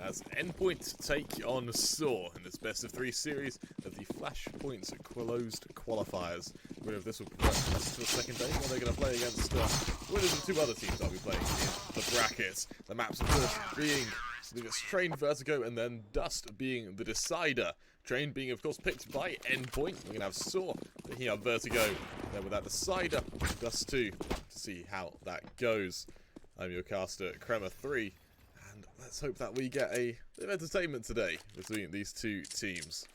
as Endpoint take on sAw in this best of 3 series of the Flashpoint closed qualifiers. Winner of this will progress to the second day where they're going to play against winners of 2 other teams that will be playing in the bracket. The maps, of course, being Train, Vertigo, and then Dust being the decider. Train being, of course, picked by Endpoint. We're going to have sAw picking up Vertigo. Then with that decider, Dust 2, to see how that goes. I'm your caster, Crema3. And let's hope that we get a bit of entertainment today between these 2 teams.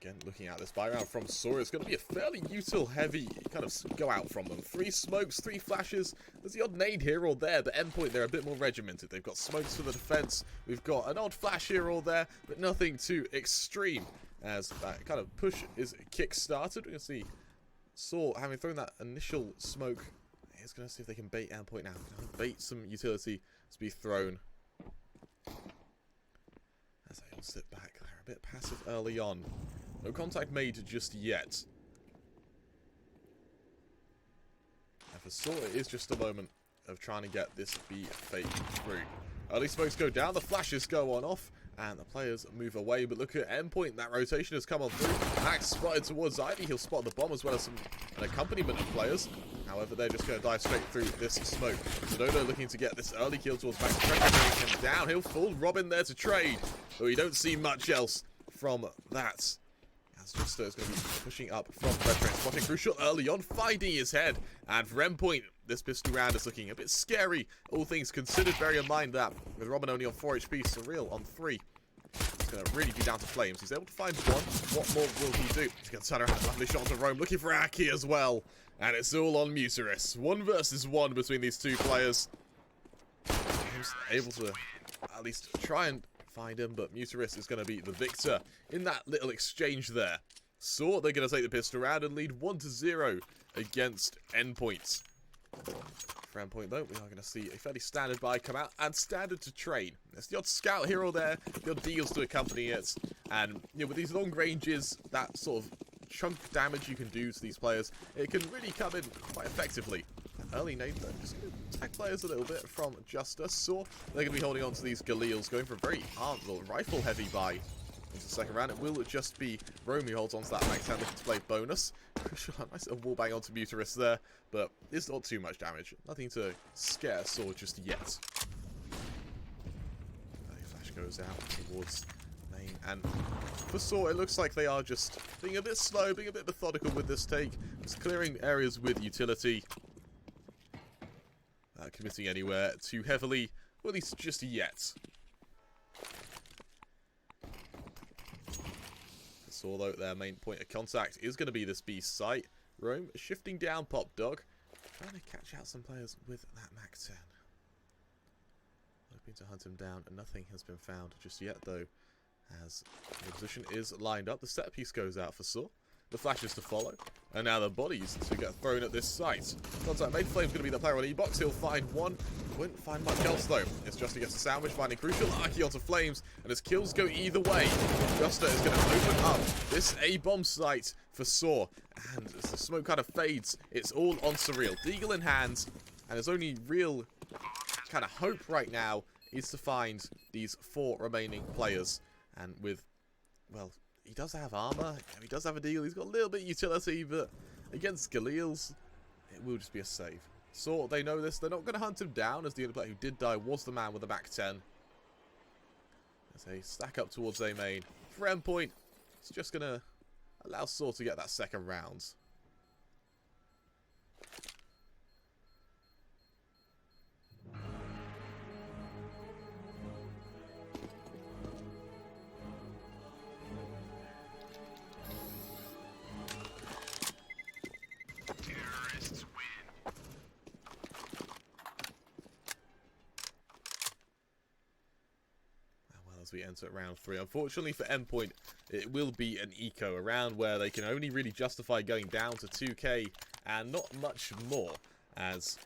Again, looking at this buy round from sAw, it's going to be a fairly util heavy kind of go out from them. 3 smokes, 3 flashes. There's the odd nade here or there, but Endpoint, they're a bit more regimented. They've got smokes for the defense. We've got an odd flash here or there, but nothing too extreme. As that kind of push is kick-started, we're going to see sAw having thrown that initial smoke. He's going to see if they can bait Endpoint now. Bait some utility to be thrown. As they all sit back, they're a bit passive early on. No contact made just yet. And for sAw, it is just a moment of trying to get this B fake through. Early smokes go down, the flashes go on off, and the players move away. But look at Endpoint, that rotation has come on through. Max spotted towards Ivy, he'll spot the bomb as well as an accompaniment of players. However, they're just going to dive straight through this smoke. Dodo looking to get this early kill towards Max. Pressure him down, he'll fall Robin there to trade. But we don't see much else from that. As Justo is going to be pushing up from Red Train, spotting Crucial early on, finding his head. And for Endpoint, this pistol round is looking a bit scary, all things considered. Bear in mind that with Robin only on 4 HP, Surreal on 3. It's going to really be down to Flames. He's able to find 1. What more will he do? He's going to turn around, lovely shot to Rome, looking for Aki as well. And it's all on Muteris. 1 versus 1 between these 2 players. He's able to at least try and find him, but Muteris is going to be the victor in that little exchange there. sAw, they're going to take the pistol round and lead 1-0 against Endpoint. For Endpoint, though, we are going to see a fairly standard buy come out and standard to train. There's the odd scout here or there, the odd deals to accompany it, and you know, with these long ranges, that sort of chunk damage you can do to these players, it can really come in quite effectively. Early nade though, just going to attack players a little bit from Justice. sAw, they're going to be holding on to these Galeals, going for a very rifle heavy buy into the second round. It will just be Rome who holds on to that max 10 looking to play bonus. Nice little wallbang onto Muteris there, but it's not too much damage. Nothing to scare sAw just yet. Flash goes out towards main, and for sAw, it looks like they are just being a bit slow, being a bit methodical with this take. Just clearing areas with utility. Committing anywhere too heavily, or at least just yet. sAw, though, their main point of contact is going to be this B site. Rome shifting down Pop Dog, trying to catch out some players with that Mac 10. Hoping to hunt him down, and nothing has been found just yet, though, as the position is lined up. The set piece goes out for sAw. The flashes to follow, and now the bodies to get thrown at this site. Contact made. Flame's going to be the player on E-Box. He'll find 1. Won't find much else though. It's Justa gets a sandwich, finding Crucial. Aki onto Flames, and his kills go either way. Justa is going to open up this A-bomb site for sAw, and as the smoke kind of fades, it's all on Surreal. Deagle in hand, and his only real kind of hope right now is to find these 4 remaining players. And with, well, he does have armor, he does have a deal, he's got a little bit of utility, but against Galeals, it will just be a save. sAw, they know this, they're not going to hunt him down, as the only player who did die was the man with the Mac 10. As they stack up towards A main. For Endpoint, it's just going to allow sAw to get that second round. As we enter round 3. Unfortunately for Endpoint, it will be an eco, a round where they can only really justify going down to 2k and not much more, as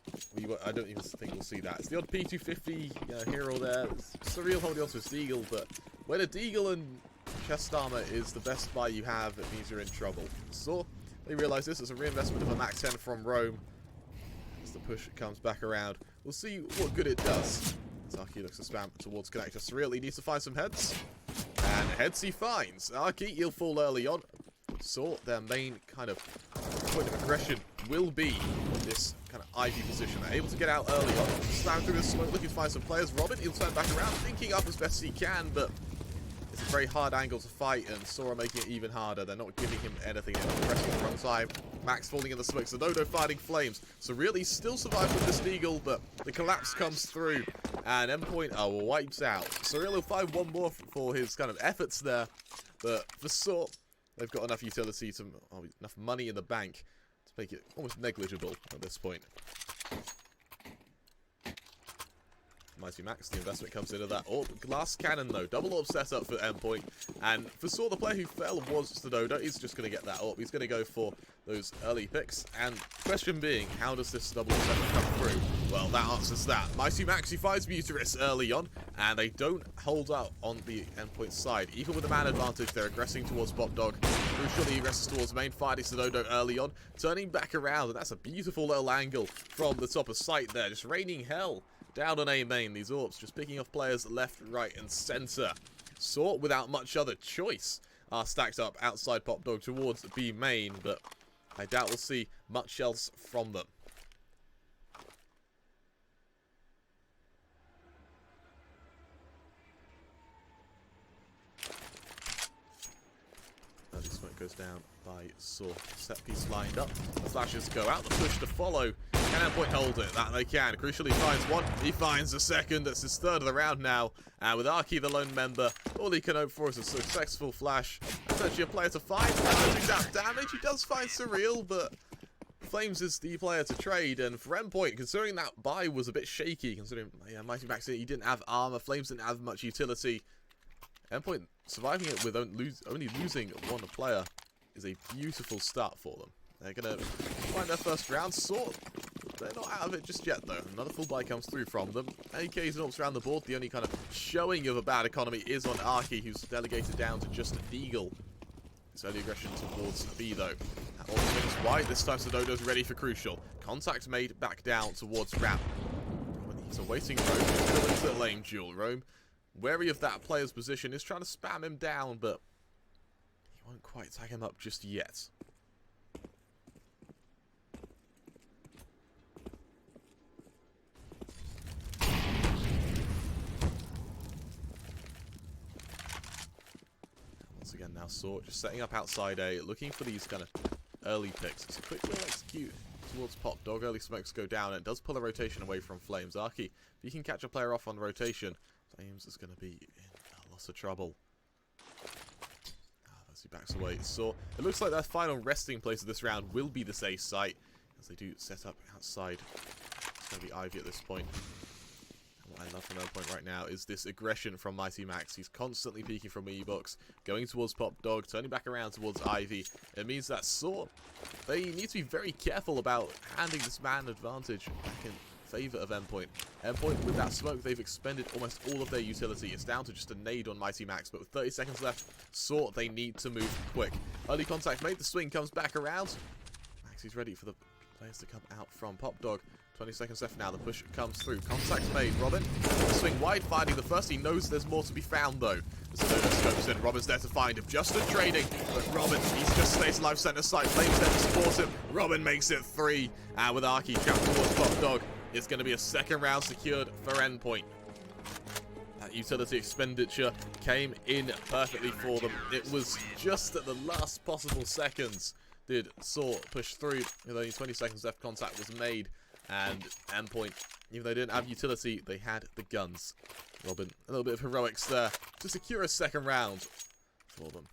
I don't even think we'll see that. It's the odd P250 here or there. It's Surreal holding on to his Deagle, but when a Deagle and chest armor is the best buy you have, it means you're in trouble. sAw, They realise this is a reinvestment of a Max 10 from Rome. As the push comes back around, we'll see what good it does. Zaki looks to spam towards connector. Surreal, he needs to find some heads. And heads he finds. Arky, he'll fall early on. sAw, their main kind of point of aggression will be this kind of Ivy position. They're able to get out early on, slam through the smoke, looking to find some players. Robin, he'll turn back around, thinking up as best he can, but it's a very hard angle to fight, and sAw are making it even harder. They're not giving him anything. They're not pressing the wrong time. Max falling in the smoke. sAw fighting flames. So really still survives with this Deagle, but the collapse comes through, and Endpoint wipes out. So really will find one more for his kind of efforts there, but for sAw, they've got enough utility to, enough money in the bank to make it almost negligible at this point. Mighty Max, the investment comes into that. Oh, glass cannon though. Double AWP set up for Endpoint. And for sAw, the player who fell was sAw. He's just going to get that AWP. He's going to go for those early picks. And question being, how does this double AWP set come through? Well, that answers that. Mighty Max, he finds Muterus early on, and they don't hold out on the Endpoint side. Even with the man advantage, they're aggressing towards Popdog. Crucially, he rests towards main, fighting sAw early on, turning back around, and that's a beautiful little angle from the top of sight there. Just raining hell down on A main. These AWPs just picking off players left, right, and center. sAw, without much other choice, are stacked up outside Popdog towards B main, but I doubt we'll see much else from them. Early smoke goes down by sAw. Set piece lined up. The flashes go out. The push to follow. Can Endpoint hold it? That they can. Crucially, he finds one. He finds a second. That's his third of the round now. And with Arky, the lone member, all he can hope for is a successful flash. Essentially, a player to find. That damage. He does find Surreal, but Flames is the player to trade. And for Endpoint, considering that buy was a bit shaky, considering Mighty Max, he didn't have armor. Flames didn't have much utility. Endpoint surviving it with only losing one player is a beautiful start for them. They're going to find their first round. sAw, they're not out of it just yet, though. Another full buy comes through from them. AKs and AWPs around the board. The only kind of showing of a bad economy is on Arky, who's delegated down to just a Deagle. It's early aggression towards B, though. All things wide. This time, sAw's ready for Crucial. Contact made back down towards Ramp. He's awaiting Rome. Going into the lane duel. Rome, wary of that player's position, is trying to spam him down, but he won't quite tag him up just yet. Once again, now sAw just setting up outside A, looking for these kind of early picks. It's a quick little execute towards Popdog. Early smokes go down, and it does pull a rotation away from Flames. Arky, if you can catch a player off on rotation, Flames is going to be in a lot of trouble. As he backs away, sAw, it looks like their final resting place of this round will be this A site, as they do set up outside. It's going to be Ivy at this point. And what I love from Endpoint right now is this aggression from Mighty Max. He's constantly peeking from E-Box, going towards Popdog, turning back around towards Ivy. It means that sAw, they need to be very careful about handing this man advantage back in favor of Endpoint. Endpoint, with that smoke, they've expended almost all of their utility. It's down to just a nade on Mighty Max, but with 30 seconds left, sAw, they need to move quick. Early contact made, the swing comes back around. Max is ready for the players to come out from Popdog. 20 seconds left now, the push comes through. Contact made, Robin. The swing wide, finding the first. He knows there's more to be found, though. sAw scopes in, Robin's there to find him. Justin trading, but Robin, he's just stays alive center side. Flames there to support him. Robin makes it 3. And with Arky trapped towards Popdog, it's going to be a second round secured for Endpoint. That utility expenditure came in perfectly for them. It was just at the last possible seconds did sAw push through. With only 20 seconds left, contact was made. And Endpoint, even though they didn't have utility, they had the guns. Robin, a little bit of heroics there to secure a second round for them.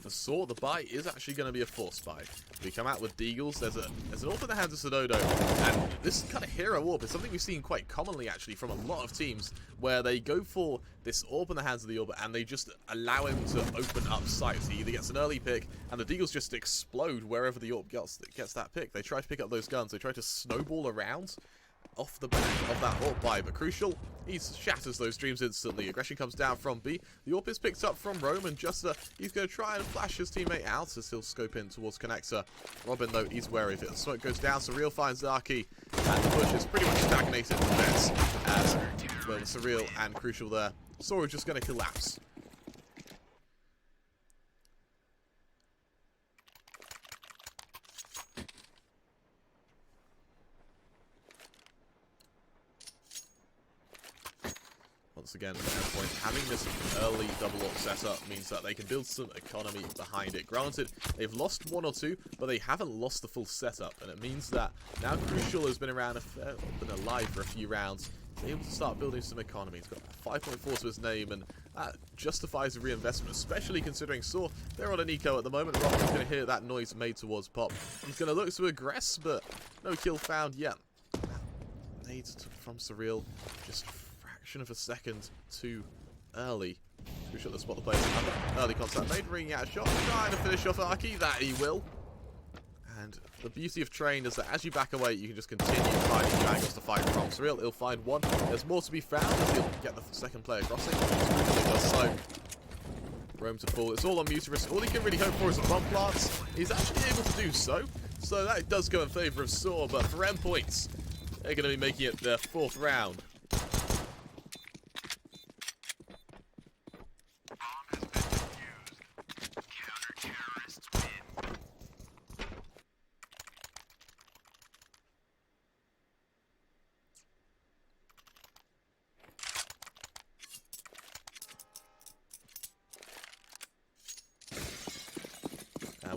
For sAw, the buy is actually going to be a force buy. We come out with Deagles. There's an AWP in the hands of sAw, and this kind of hero AWP is something we've seen quite commonly actually from a lot of teams, where they go for this AWP in the hands of the AWP and they just allow him to open up sights. He either gets an early pick, and the Deagles just explode wherever the AWP gets that pick. They try to pick up those guns. They try to snowball around off the back of that AWP buy, but Crucial, he shatters those dreams instantly. Aggression comes down from B. The AWP is picked up from Rome, and he's going to try and flash his teammate out as he'll scope in towards Connector. Robin, though, he's wary of it. The smoke goes down, Surreal finds Zaki, and the push is pretty much stagnated for this, as well, Surreal and Crucial there. sAw just going to collapse. Once again, Endpoint having this early double AWP setup means that they can build some economy behind it. Granted, they've lost one or two, but they haven't lost the full setup, and it means that now Crucial has been around, been alive for a few rounds, he's able to start building some economy. He's got 5.4 to his name, and that justifies a reinvestment, especially considering sAw, they're on an eco at the moment. Robin's going to hear that noise made towards Pop. He's going to look to aggress, but no kill found yet. Nades from Surreal, just of a second too early. Crucial to spot the players. Early contact made, ringing out a shot, trying to finish off Arky. That he will. And the beauty of Train is that as you back away, you can just continue finding new angles to fight from. Surreal, he'll find one. There's more to be found as he'll get the second player crossing. Crucial does so. Rome to fall. It's all on Muterus. All he can really hope for is a bomb plant. He's actually able to do so. So that does go in favour of sAw, but for Endpoint, they're going to be making it their 4th round.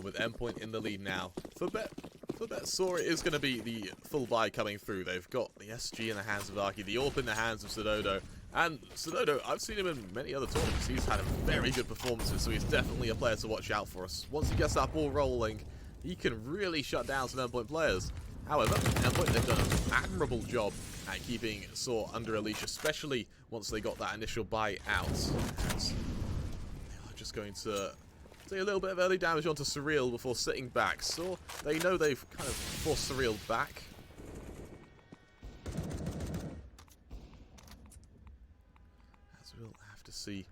With Endpoint in the lead now. For bet sAw is going to be the full buy coming through. They've got the SG in the hands of Arky, the AWP in the hands of sAw. And sAw, I've seen him in many other tournaments. He's had a very good performances, so he's definitely a player to watch out for us. Once he gets that ball rolling, he can really shut down some Endpoint players. However, Endpoint, they've done an admirable job at keeping sAw under a leash, especially once they got that initial buy out. And they are just going to take a little bit of early damage onto Surreal before sitting back. So they know they've kind of forced Surreal back. As we'll have to see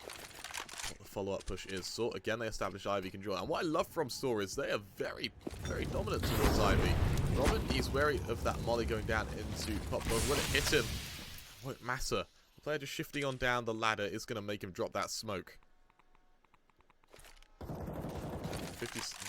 what the follow-up push is. So again, they establish Ivy control. And what I love from sAw is they are very, very dominant towards Ivy. Robin, he's wary of that molly going down into Pop. Will it hit him? It won't matter. The player just shifting on down the ladder is going to make him drop that smoke.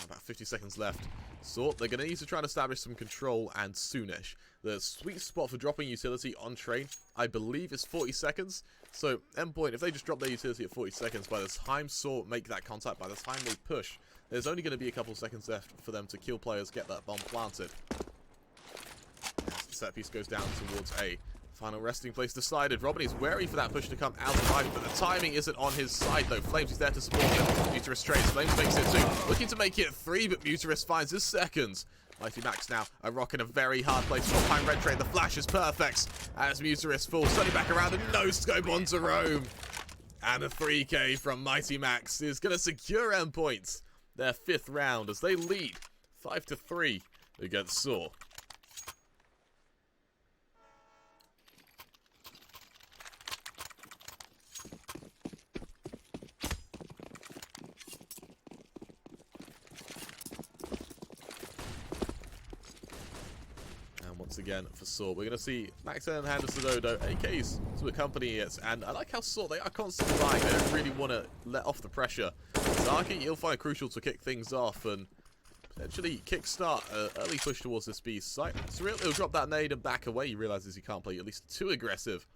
About 50 seconds left. So they're going to need to try and establish some control, and soonish. The sweet spot for dropping utility on Train, I believe, is 40 seconds. So Endpoint, if they just drop their utility at 40 seconds, by the time sAw make that contact, by the time they push, there's only going to be a couple of seconds left for them to kill players, get that bomb planted. As the set piece goes down towards A. Final resting place decided. Robin is wary for that push to come out of Ivy, but the timing isn't on his side, though. Flames is there to support him. Muterus trades. Flames makes it 2. Looking to make it 3, but Muterus finds his second. Mighty Max now a rock in a very hard place. Top time red trade. The flash is perfect as Muterus falls. Turning back around and no scope onto Rome. And a 3K from Mighty Max is going to secure Endpoint their 5th round as they lead 5-3 against sAw. Once again for sAw, we're going to see Max and hand of sAw, AKs to accompany it, and I like how sAw, they are constantly lying. They don't really want to let off the pressure. Zaki, he'll find Crucial to kick things off and potentially kickstart an early push towards this B's site. Surreal, he'll drop that nade and back away. He realizes he can't play at least too aggressive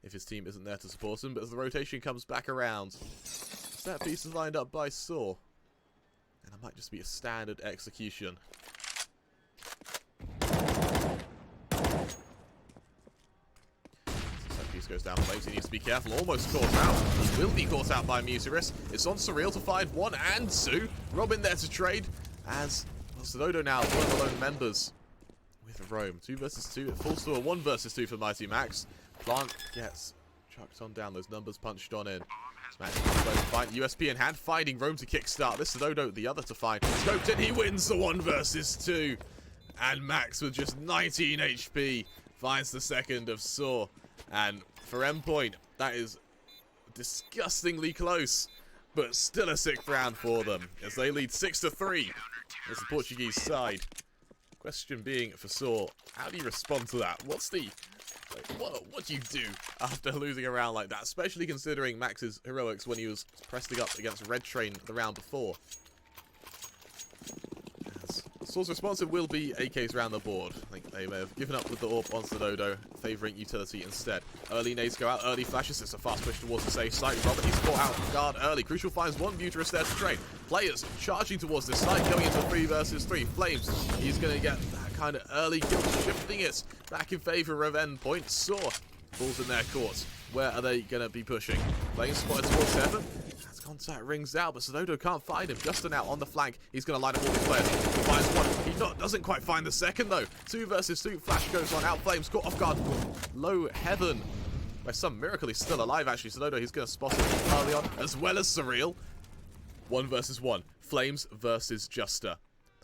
if his team isn't there to support him, but as the rotation comes back around, that piece is lined up by sAw, and it might just be a standard execution. Goes down Flames, he needs to be careful, almost caught out. He will be caught out by Muterus. It's on Surreal to find 1 and 2. Robin there to trade, as sAw now, one of the lone members with Rome. 2 versus 2, it falls to a 1 versus 2 for Mighty Max. Plant gets chucked on down, those numbers punched on in. Max find USP in hand, finding Rome to kickstart. This sAw, the other to find. Scoped in, he wins the 1 versus 2. And Max with just 19 HP finds the second of sAw. And for Endpoint, that is disgustingly close, but still a sick round for them as they lead 6-3 as the Portuguese side. Question being for sAw, how do you respond to that? What's the... What do you do after losing a round like that? Especially considering Max's heroics when he was pressing up against Red Train the round before. sAw's response will be AKs around the board. I think they may have given up with the AWP on sAw, favouring utility instead. Early nades go out, early flashes. It's a fast push towards the safe site. Robert, he's caught out of guard early. Crucial finds one Buterus there to trade. Players charging towards this site, going into 3 versus 3. Flames, he's going to get that kind of early kill, shifting it back in favour of Endpoint. sAw falls in their court. Where are they going to be pushing? Flames spotted towards Heaven. Contact rings out, but sAw can't find him. Justin out on the flank. He's going to line up all these players. He finds one. He doesn't quite find the second, though. 2 versus 2. Flash goes on. Out Flames. Caught off guard. Low Heaven. By some miracle, he's still alive, actually. sAw, he's going to spot it early on, as well as Surreal. 1 versus 1. Flames versus Juster.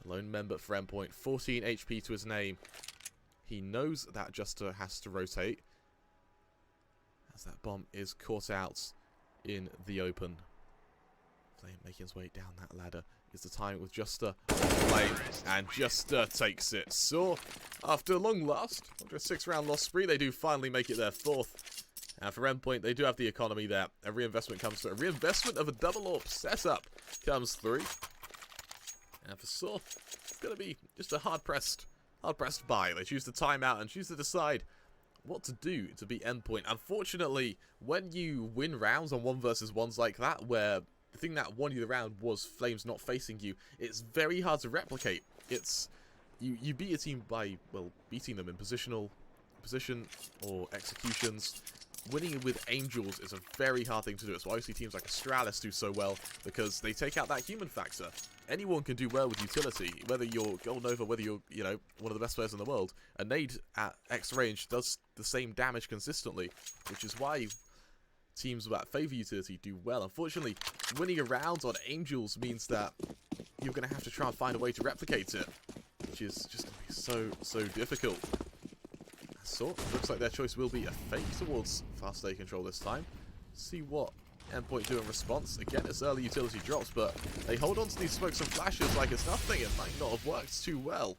The lone member for Endpoint. 14 HP to his name. He knows that Juster has to rotate, as that bomb is caught out in the open. Flame making his way down that ladder is the time with Juster Flame, and Juster takes it. sAw, after long last, after a 6-round loss spree, they do finally make it their 4th. And for Endpoint, they do have the economy there. A reinvestment comes through. A reinvestment of a double AWP setup comes through. And for sAw, it's going to be just a hard-pressed buy. They choose the timeout and choose to decide what to do to beat Endpoint. Unfortunately, when you win rounds on 1 versus 1s like that, where the thing that won you the round was Flames not facing you, it's very hard to replicate. It's you beat a team by, well, beating them in position or executions. Winning with Angels is a very hard thing to do. It's why I see teams like Astralis do so well, because they take out that human factor. Anyone can do well with utility, whether you're Gold Nova, whether you're, one of the best players in the world. A nade at X range does the same damage consistently, which is why teams that favour utility do well. Unfortunately, winning a round on Angels means that you're going to have to try and find a way to replicate it, which is just going to be so difficult. So, looks like their choice will be a fake towards fast stay control this time. See what Endpoint do in response. Again, it's early utility drops, but they hold on to these smokes and flashes like it's nothing. It might not have worked too well,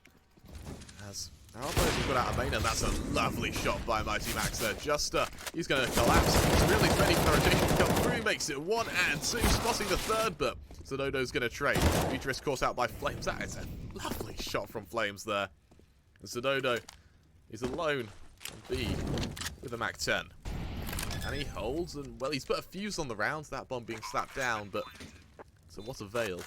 as our opponents have got out of main, and that's a lovely shot by Mighty Max there. Juster, he's going to collapse. Surreal's ready for the rotation to come through. Makes it 1 and 2, spotting the third, but sAw's going to trade. Buterus caught out by Flames. That is a lovely shot from Flames there. And sAw, he's alone on B with a Mac 10. And he holds, and, well, he's put a fuse on the round, that bomb being slapped down, but so what avail?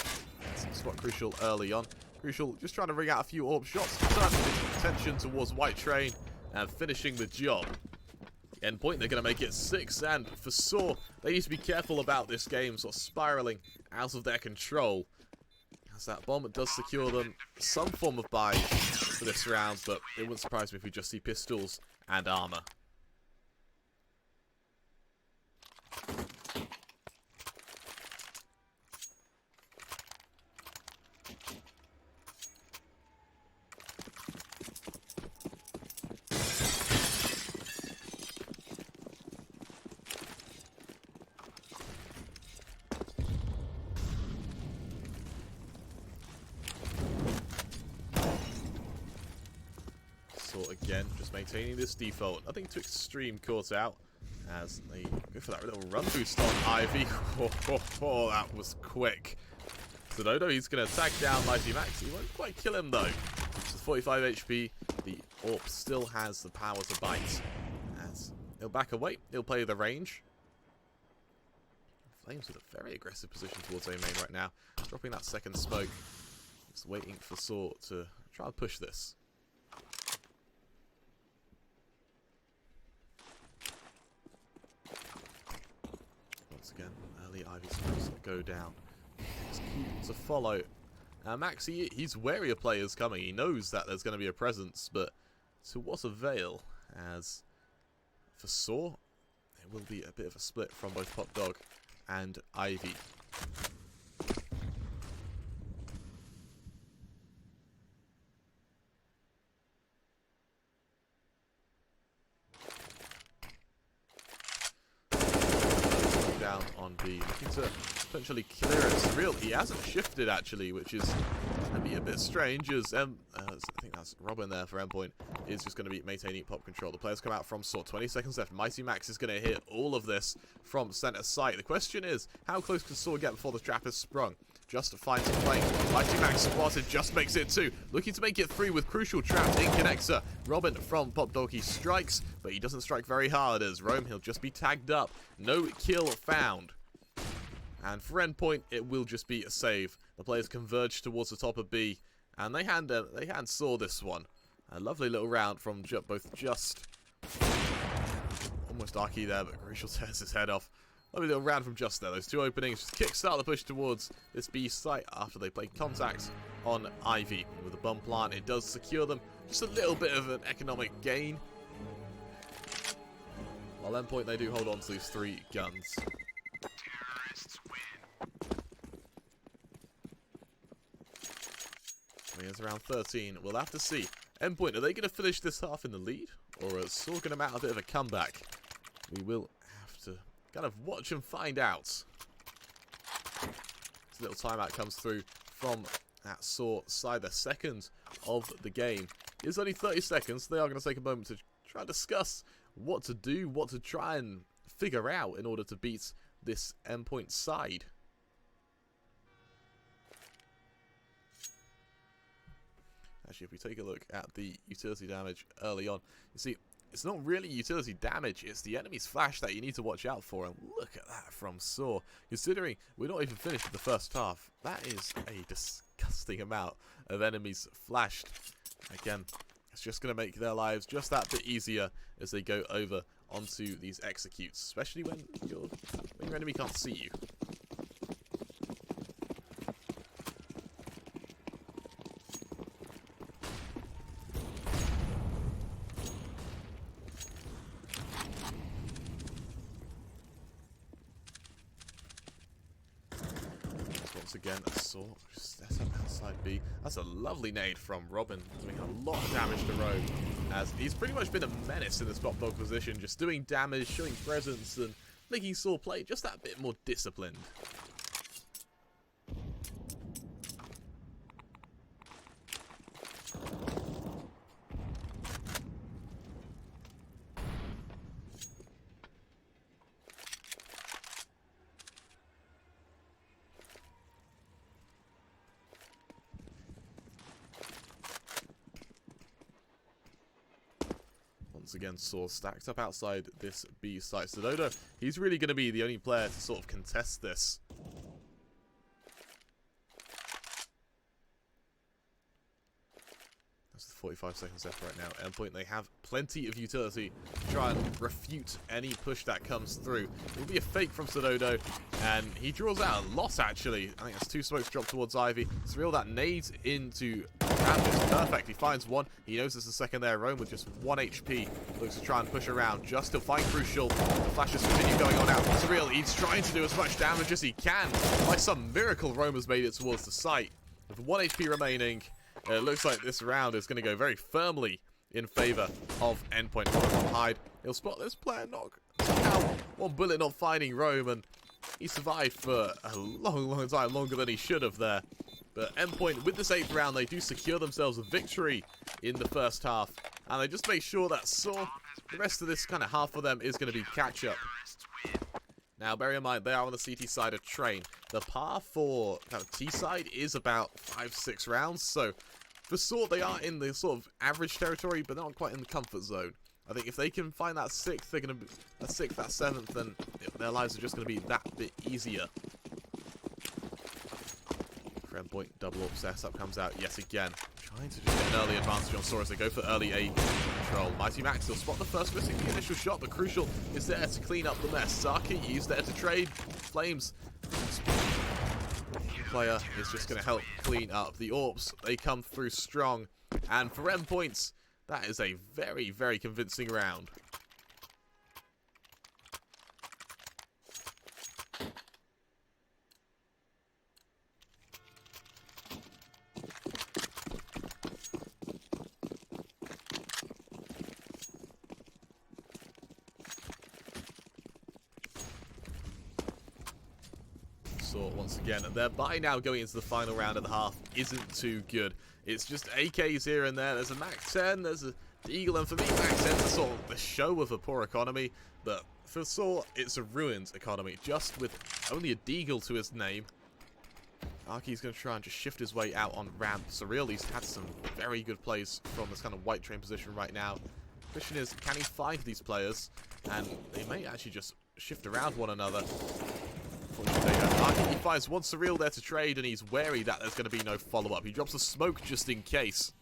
Spot Crucial early on. Crucial just trying to ring out a few AWP shots, turning his attention towards White Train and finishing the job. Endpoint, they're going to make it 6, and for sAw, they need to be careful about this game sort of spiraling out of their control, as that bomb does secure them some form of buy for this round, but it wouldn't surprise me if we just see pistols and armor. Again, just maintaining this default. Nothing too extreme caught out as they go for that little run boost on Ivy. Oh, that was quick. sAw, he's going to attack down Mighty Max. He won't quite kill him, though. It's 45 HP. The AWP still has the power to bite. As he'll back away. He'll play the range. Flames with a very aggressive position towards A main right now. Dropping that second smoke. Just waiting for sAw to try and push this. Again, early Ivy smokes go down. It's cute to follow. Max, he's wary of players coming. He knows that there's going to be a presence, but to what avail? As for sAw, it will be a bit of a split from both Pop Dog and Ivy. on B, looking to potentially clear it. It's real. He hasn't shifted actually, which is going to be a bit strange. As I think that's Robin there for Endpoint is just going to be maintaining pop control. The players come out from sort. 20 seconds left. Mighty Max is going to hit all of this from center site. The question is, how close can sAw get before the trap is sprung? Just finds a flame. Mighty Max spotted, just makes it 2. Looking to make it 3 with Crucial trapped in connector. Robin from Pop Doggy strikes, but he doesn't strike very hard as Rome, he'll just be tagged up. No kill found. And for Endpoint, it will just be a save. The players converge towards the top of B, and they hand sAw this one. A lovely little round from both Just. Almost Arky there, but Crucial tears his head off. Lovely little round from Just there. Those two openings just kickstart the push towards this B site after they play contact on Ivy. With a bomb plant, it does secure them. Just a little bit of an economic gain. While Endpoint, they do hold on to these 3 guns. It's around 13. We'll have to see. Endpoint, are they going to finish this half in the lead? Or is sAw going to mount a bit of a comeback? We will have to kind of watch and find out. This little timeout comes through from that sAw side. The second of the game. It's only 30 seconds. They are going to take a moment to try and discuss what to do, what to try and figure out in order to beat this Endpoint side. Actually, if we take a look at the utility damage early on, you see, it's not really utility damage, it's the enemy's flash that you need to watch out for. And look at that from sAw. Considering we're not even finished with the first half, that is a disgusting amount of enemies flashed. Again, it's just going to make their lives just that bit easier as they go over onto these executes, especially when your enemy can't see you. Once again, sAw set up outside B. That's a lovely nade from Robin, doing a lot of damage to Rome, as he's pretty much been a menace in this top dog position, just doing damage, showing presence, and making sAw play just that bit more disciplined. Once again, sAw stacked up outside this B site. sAw, he's really going to be the only player to sort of contest this. That's 45 seconds left right now. Endpoint, they have plenty of utility to try and refute any push that comes through. It will be a fake from sAw, and he draws out a lot, actually. I think that's 2 smokes dropped towards Ivy. It's real that nades into is perfect. He finds one. He knows there's a second there. Rome with just 1 HP looks to try and push around just to find Crucial. The flashes continue going on out. Surreal, he's trying to do as much damage as he can. By some miracle, Rome has made it towards the site. With 1 HP remaining, it looks like this round is going to go very firmly in favor of Endpoint. Hide. He'll spot this player knock. Somehow, 1 bullet not finding Rome, and he survived for a long time, longer than he should have there. But Endpoint, with this 8th round, they do secure themselves a victory in the first half. And they just make sure that sAw, the rest of this kind of half for them is going to be catch-up. Now, bear in mind, they are on the CT side of Train. The par for kind of T side is about 5-6 rounds. So, for sAw, they are in the sort of average territory, but not quite in the comfort zone. I think if they can find that 6th, they're going to be that 6th, that 7th, then their lives are just going to be that bit easier. Endpoint double up setup comes out yet again. Trying to just get an early advantage on sAw as they go for early A control. Mighty Max will spot the first, missing the initial shot, but Crucial is there to clean up the mess. Saki is there to trade Flames. The player is just going to help clean up. The AWPs, they come through strong. And for Endpoints, that is a very convincing round. sAw once again. Their buy now going into the final round of the half isn't too good. It's just AKs here and there. There's a Max 10, there's a Eagle, and for me, Max 10 is sort of the show of a poor economy. But for sAw, it's a ruined economy, just with only a Deagle to his name. Arky's going to try and just shift his way out on ramp. Surreal, he's had some very good plays from this kind of white train position right now. The question is, can he find these players? And they may actually just shift around one another. Arky finds one Surreal there to trade, and he's wary that there's going to be no follow-up. He drops a smoke just in case.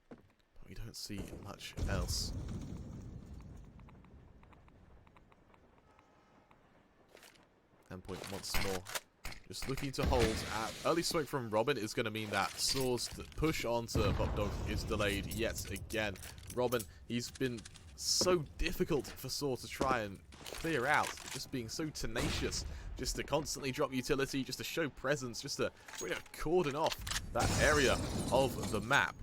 But we don't see much else. Endpoint once more. Just looking to hold. Early smoke from Robin is going to mean that sAw's push onto Popdog is delayed yet again. Robin, he's been so difficult for sAw to try and clear out. Just being so tenacious. Just to constantly drop utility, just to show presence, just to really cordon off that area of the map.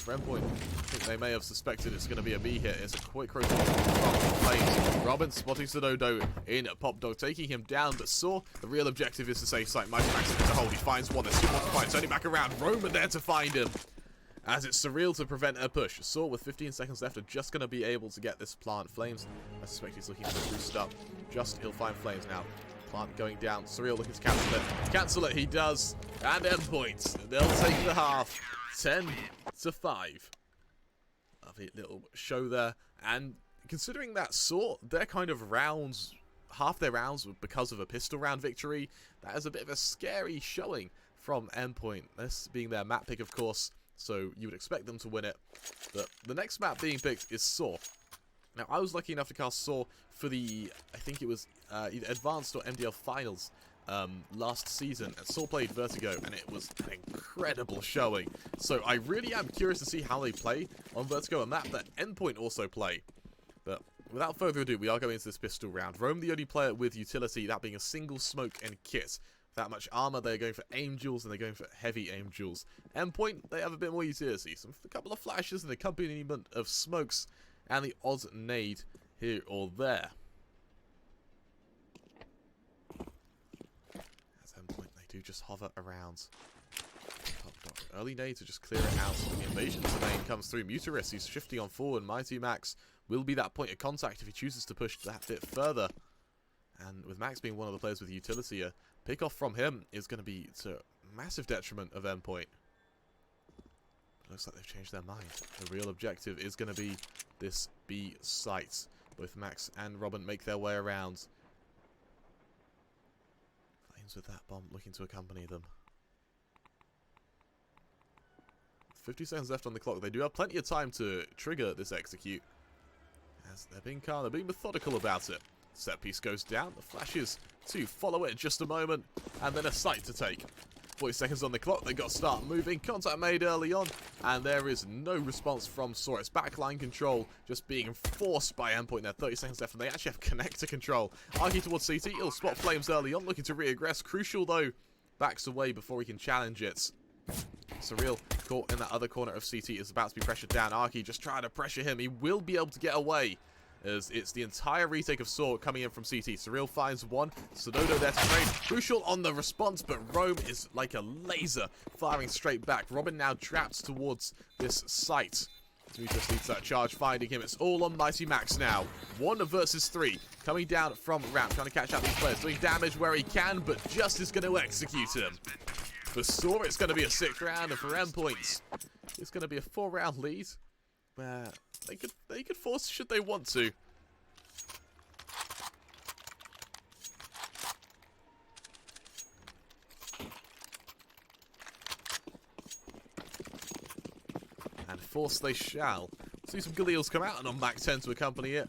Endpoint, I think they may have suspected it's going to be a B hit. It's a quick rotation from Flames. Robin spotting sAwDodo in Popdog, taking him down, but sAw, the real objective is to save site. Mighty Max to hold, he finds one, there's two more to find, turning back around, Roman there to find him. As it's Surreal to prevent a push. sAw with 15 seconds left are just going to be able to get this plant. Flames, I suspect he's looking for a boost up. He'll find Flames now. Plant going down, Surreal looking to cancel it. Cancel it, he does. And Endpoint, they'll take the half. 10-5. Lovely little show there. And considering that sAw, their kind of rounds, half their rounds were because of a pistol round victory, that is a bit of a scary showing from Endpoint. This being their map pick, of course, so you would expect them to win it. But the next map being picked is sAw. Now, I was lucky enough to cast sAw for the, I think it was either Advanced or MDL Finals last season, and sAw played Vertigo, and it was an incredible showing. So I really am curious to see how they play on Vertigo, a map that Endpoint also play. But without further ado, we are going into this pistol round. Rome, the only player with utility, that being a single smoke and kit. That much armor, they're going for aim duels, and they're going for heavy aim duels. Endpoint, they have a bit more utility. A couple of flashes and accompaniment of smokes, and the odd nade here or there. Do just hover around. Early nade to just clear it out. The invasion domain comes through. Mutarus, he's shifting on forward. Mighty Max will be that point of contact if he chooses to push that bit further. And with Max being one of the players with utility, a pick off from him is going to be to massive detriment of Endpoint. Looks like they've changed their mind. The real objective is going to be this B site. Both Max and Robin make their way around. With that bomb looking to accompany them. 50 seconds left on the clock. They do have plenty of time to trigger this execute. As they're being calm, they're being methodical about it. Set piece goes down. The flashes to follow it in just a moment. And then a site to take. 40 seconds on the clock. They got to start moving. Contact made early on. And there is no response from sAw. It's backline control just being enforced by Endpoint there. 30 seconds left. And they actually have connector control. Arky towards CT. He'll spot Flames early on. Looking to re-aggress. Crucial though. Backs away before he can challenge it. Surreal caught in that other corner of CT. Is about to be pressured down. Arky just trying to pressure him. He will be able to get away. As it's the entire retake of sAw coming in from CT. Surreal finds one. sAwDodo there to trade. Crucial on the response, but Rome is like a laser firing straight back. Robin now trapped towards this site. Demetrius leads that charge, finding him. It's all on Mighty Max now. 1 versus 3. Coming down from ramp, trying to catch out these players. Doing damage where he can, but just is going to execute him. For sAw, it's going to be a 6th round, and for Endpoint, it's going to be a 4-round lead. Where they could force should they want to. And force they shall. See some Galils come out and on Mac 10 to accompany it.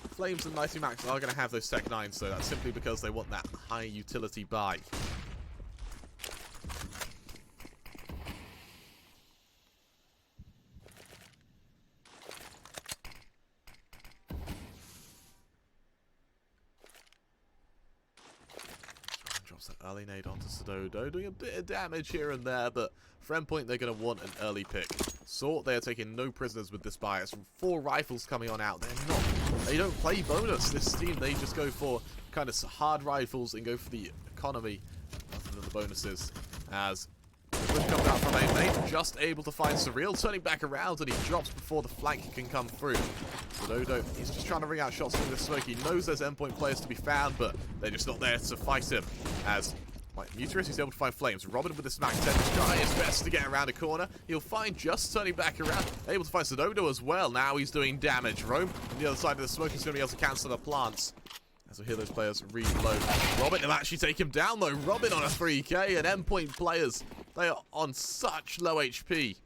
Flames and Mighty Max are going to have those Tech 9s, so that's simply because they want that high utility buy. Early nade onto sAw, doing a bit of damage here and there, but for Endpoint, they're going to want an early pick. sAw, they are taking no prisoners with this bias. 4 rifles coming on out. They don't play bonus. This team, they just go for kind of hard rifles and go for the economy rather than the bonuses. As push comes out from a main, just able to find Surreal, turning back around, and he drops before the flank can come through. sAw, he's just trying to ring out shots through the smoke. He knows there's Endpoint players to be found, but they're just not there to fight him. As Muteris is able to find Flames. Robin with the smack 10, trying his best to get around a corner. He'll find just turning back around, able to find sAw as well. Now he's doing damage. Rome on the other side of the smoke is going to be able to cancel the plants. As we hear those players reload. Robin will actually take him down though. Robin on a 3k, and Endpoint players, they are on such low HP.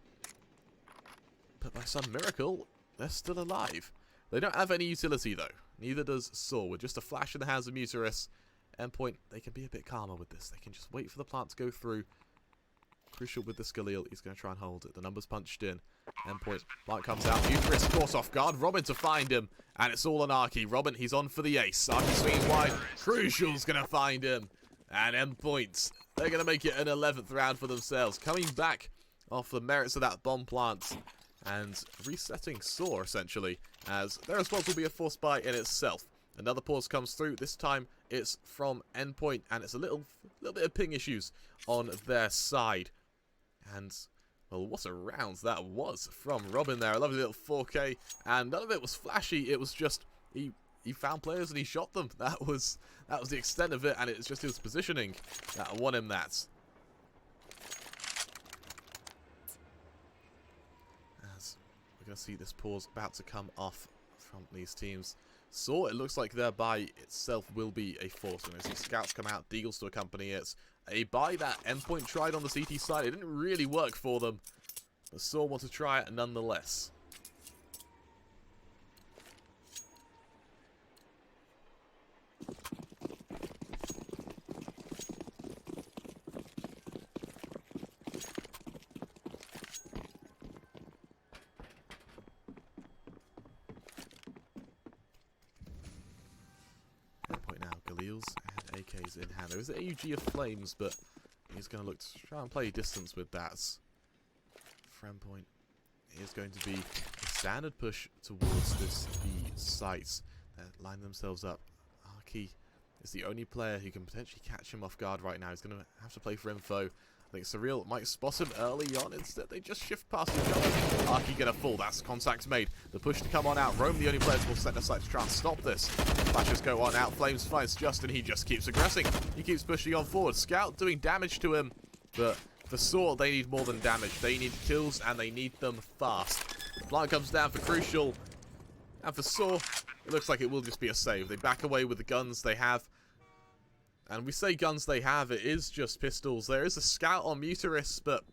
But by some miracle, they're still alive. They don't have any utility though. Neither does sAw. With just a flash in the hands of Muteris, Endpoint, they can be a bit calmer with this. They can just wait for the plant to go through. Crucial with the Scalil. He's going to try and hold it. The number's punched in. Endpoint. Plant comes out. Muteris caught off guard. Robin to find him. And it's all on Arky. Robin, he's on for the ace. Arky swinging wide. Crucial's going to find him. And Endpoint, they're going to make it an 11th round for themselves. Coming back off the merits of that bomb plant. And resetting sAw, essentially. As their response will be a force buy in itself. Another pause comes through. This time it's from Endpoint, and it's a little bit of ping issues on their side. And well, what a round that was from Robin there. A lovely little 4K, and none of it was flashy. It was just he found players and he shot them. That was the extent of it, and it's just his positioning that won him that. As we're gonna see this pause about to come off from these teams. sAw, it looks like their buy itself will be a force. We're going to see scouts come out, Deagles to accompany it. A buy that Endpoint tried on the CT side. It didn't really work for them, but sAw want to try it nonetheless. And AKs in hand. There is an AUG of Flames, but he's going to look to try and play distance with that. For Endpoint is going to be a standard push towards this B site. Line themselves up. Arky is the only player who can potentially catch him off guard right now. He's going to have to play for info. I think Surreal might spot him early on. Instead, they just shift past each other. Arky gonna fall. That's contact made. The push to come on out. Rome, the only player will set aside to try and stop this. Flashes go on out. Flames finds Justin. He just keeps aggressing. He keeps pushing on forward. Scout doing damage to him. But for sAw, they need more than damage. They need kills, and they need them fast. The plant comes down for Crucial. And for sAw, it looks like it will just be a save. They back away with the guns they have. And we say guns they have, it is just pistols. There is a scout on Muteris, but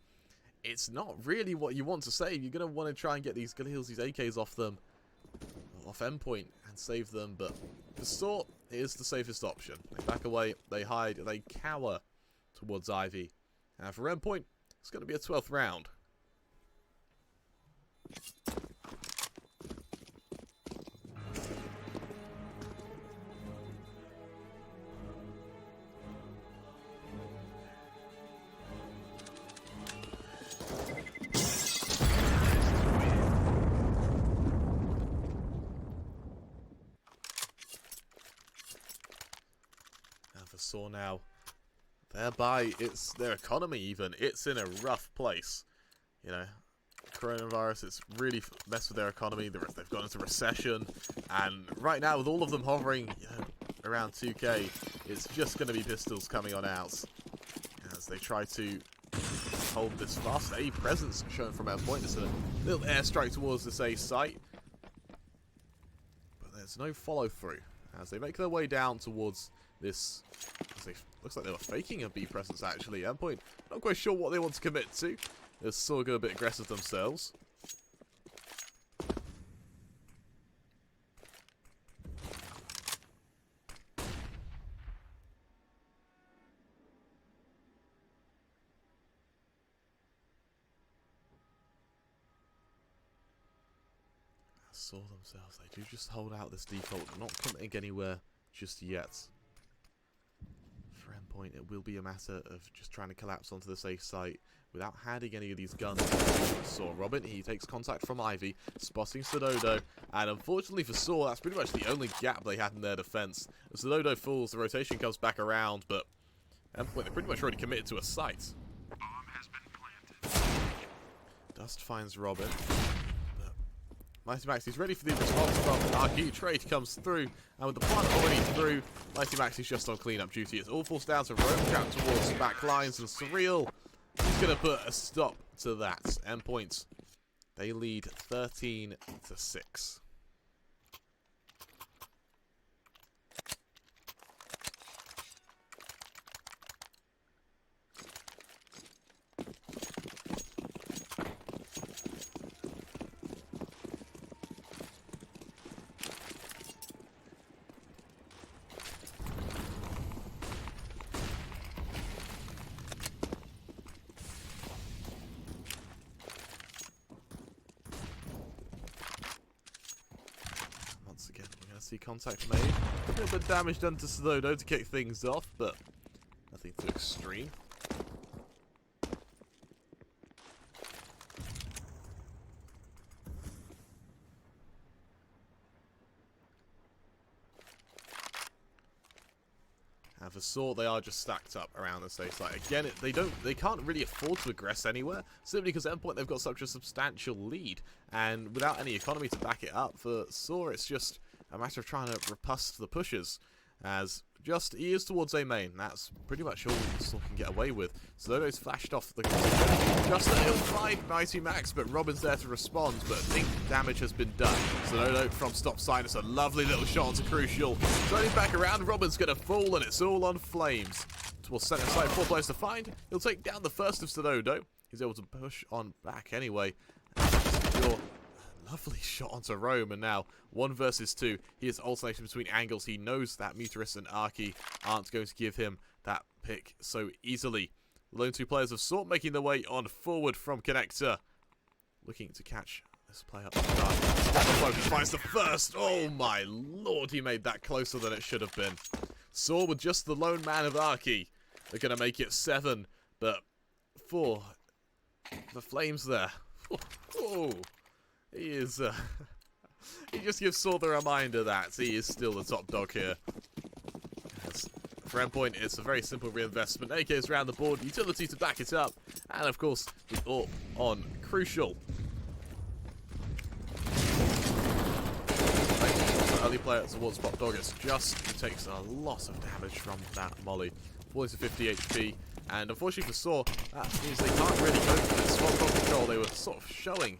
it's not really what you want to save. You're going to want to try and get these Galils, these AKs off them, off Endpoint, and save them. But for sAw, it is the safest option. They back away, they hide, they cower towards Ivy. And for Endpoint, it's going to be a 12th round. For sAw now, thereby it's their economy even. It's in a rough place. You know, coronavirus, it's really messed with their economy. They've gone into recession, and right now with all of them hovering around 2k, it's just going to be pistols coming on out as they try to hold this fast. A presence shown from Endpoint. It's a little airstrike towards this A site, but there's no follow through as they make their way down towards this. Looks like they were faking a B presence actually. Endpoint, not quite sure what they want to commit to. They're still go a bit aggressive themselves. sAw themselves, they do just hold out this default, not committing anywhere just yet. For Endpoint. Endpoint, it will be a matter of just trying to collapse onto the safe site without handing any of these guns. sAw Robin, he takes contact from Ivy, spotting sAw, and unfortunately for sAw, that's pretty much the only gap they had in their defense. As sAw falls, the rotation comes back around, but Endpoint, they're pretty much already committed to a site. Bomb has been planted. Dust finds Robin. Mighty Max, he's ready for the response from Arky. Trade comes through, and with the plant already through, Mighty Max is just on cleanup duty. It all falls down to Roam Trap towards the back lines, and Surreal, he's going to put a stop to that. Endpoint, they lead 13-6. Again, we're going to see contact made. A little bit of damage done to sAw to kick things off, but nothing too extreme. And for sAw, they are just stacked up around the safe site. Again, they can't really afford to aggress anywhere, simply because at Endpoint they've got such a substantial lead, and without any economy to back it up, for sAw it's just a matter of trying to repulse the pushes, as just he is towards A main. That's pretty much all sAw can get away with. sAw's flashed off the just that he'll find Mighty Max, but Robin's there to respond, but I think damage has been done. sAw from stop side, it's a lovely little shot onto Crucial. Turning back around, Robin's going to fall, and it's all on Flames. Towards center side, 4 players to find. He'll take down the first of sAw. He's able to push on back anyway. Secure. Lovely shot onto Roam, and now 1 versus 2. He is alternating between angles. He knows that Muterus and Arky aren't going to give him that pick so easily. The lone 2 players of sAw making their way on forward from Connector. Looking to catch this player up the guard. He finds the first. Oh my lord, he made that closer than it should have been. sAw with just the lone man of Arky. They're going to make it 7, but 4. The Flames there. Oh. He is, he just gives sAw the reminder that he is still the top dog here. Yes. For Endpoint, it's a very simple reinvestment. AK's around the board, utility to back it up, and of course, the AWP on Crucial. Early player towards top dog, it's just, he takes a lot of damage from that molly. Falling to 50 HP, and unfortunately for sAw, that means they can't really go for this spot dog control. They were sort of showing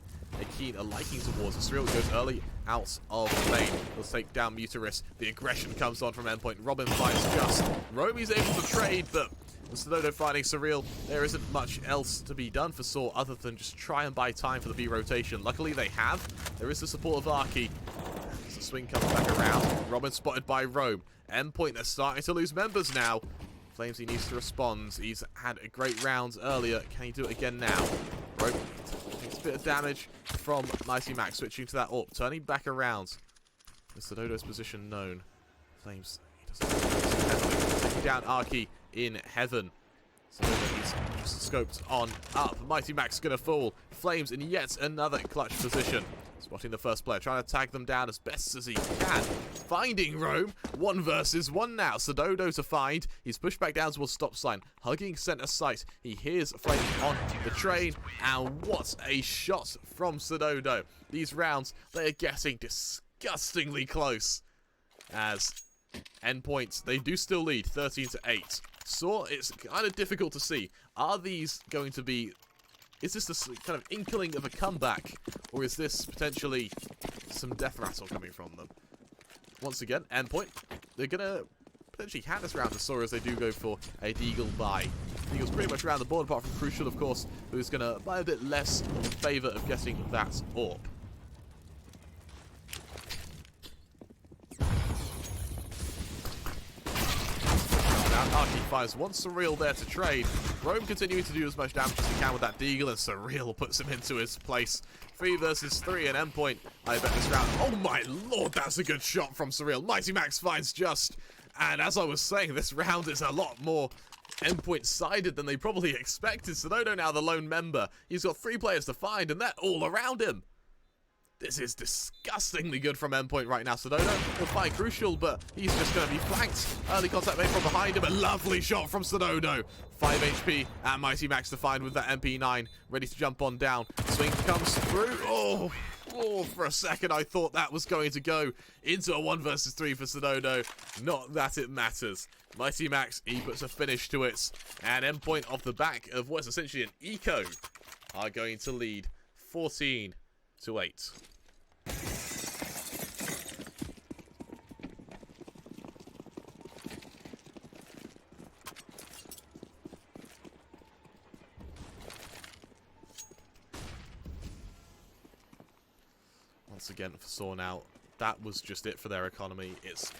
a liking towards it. Surreal goes early out of lane. He'll take down Muterus. The aggression comes on from Endpoint. Robin finds just. Romy's able to trade, but with sAw finding Surreal, there isn't much else to be done for sAw other than just try and buy time for the B rotation. Luckily they have. There is the support of Arky. As the swing comes back around, Robin spotted by Roam. Endpoint, they're starting to lose members now. Flames, he needs to respond. He's had a great round earlier. Can he do it again now? Roam takes a bit of damage from Mighty Max, switching to that AWP, turning back around. With sAw's position known. Flames, he doesn't taking down Arky in heaven. So he's just scoped on up. Mighty Max gonna fall. Flames in yet another clutch position. Spotting the first player, trying to tag them down as best as he can. Finding Roam. 1 versus 1 now. sAw to find. He's pushed back down towards stop sign. Hugging center sight. He hears Flames on the train. And what a shot from sAw. These rounds, they are getting disgustingly close. As Endpoint, they do still lead 13-8. sAw, it's kind of difficult to see. Are these going to be... Is this a kind of inkling of a comeback, or is this potentially some death rattle coming from them? Once again, Endpoint, they're going to potentially hand this round to sAw as they do go for a Deagle buy. Deagle's pretty much around the board, apart from Crucial, of course, who's going to buy a bit less in favour of getting that AWP. Arky fires one Surreal there to trade. Roam continuing to do as much damage as he can with that Deagle, and Surreal puts him into his place. 3 versus 3 and Endpoint. I bet this round. Oh my lord, that's a good shot from Surreal. Mighty Max finds just. And as I was saying, this round is a lot more Endpoint sided than they probably expected. sAw now the lone member. He's got 3 players to find, and they're all around him. This is disgustingly good from Endpoint right now. sAw will find Crucial, but he's just going to be flanked. Early contact made from behind him. A lovely shot from sAw. 5 HP and Mighty Max to find with that MP9. Ready to jump on down. Swing comes through. Oh, for a second I thought that was going to go into a 1 versus 3 for sAw. Not that it matters. Mighty Max, he puts a finish to it. And Endpoint off the back of what's essentially an eco are going to lead 14-8. Once again for sAw now, that was just it for their economy. It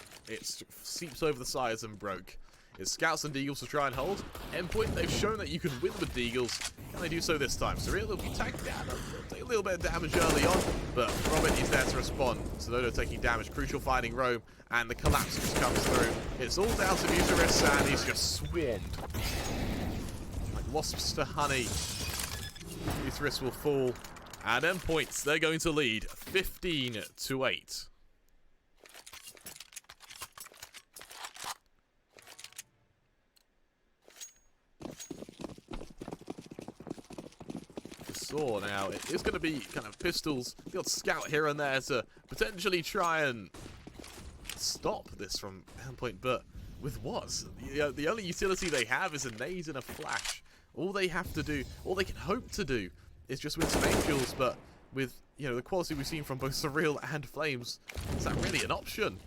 seeps over the sides and broke. It's Scouts and Deagles to try and hold. Endpoint, they've shown that you can win with Deagles, and they do so this time. Surreal will be tagged down, take a little bit of damage early on, but Robin is there to respond. sAw taking damage, Crucial finding Rome, and the collapse just comes through. It's all down to Musaris, and he's just swarmed. Like wasps to honey. Musaris will fall. And Endpoints, they're going to lead 15-8. sAw now, it is going to be kind of pistols, the odd scout here and there to potentially try and stop this from Endpoint, but with what? The only utility they have is a nade and a flash. All they have to do, all they can hope to do, is just win some angels, but with, the quality we've seen from both Surreal and Flames, is that really an option?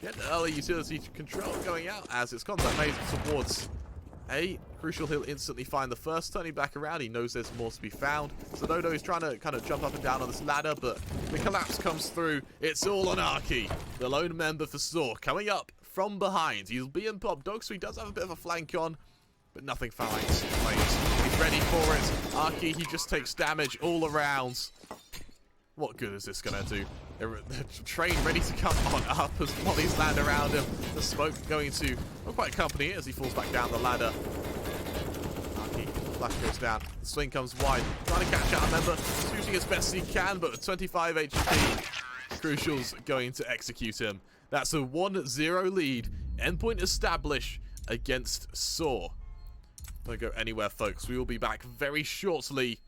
Get the early utility control going out as it's contact made towards A. Crucial, he'll instantly find the first. Turning back around, he knows there's more to be found. sAw is trying to kind of jump up and down on this ladder, but the collapse comes through. It's all on Arky, the lone member for sAw, coming up from behind. He'll be in pop dog, so he does have a bit of a flank on, but nothing finds. He's ready for it. Arky, he just takes damage all around. What good is this going to do? The train ready to come on up as volleys land around him. The smoke going to not quite accompany it as he falls back down the ladder. Arky, flash goes down. The swing comes wide. Trying to catch out a member. Shooting as best he can, but with 25 HP, Crucial's going to execute him. That's a 1-0 lead. Endpoint established against sAw. Don't go anywhere, folks. We will be back very shortly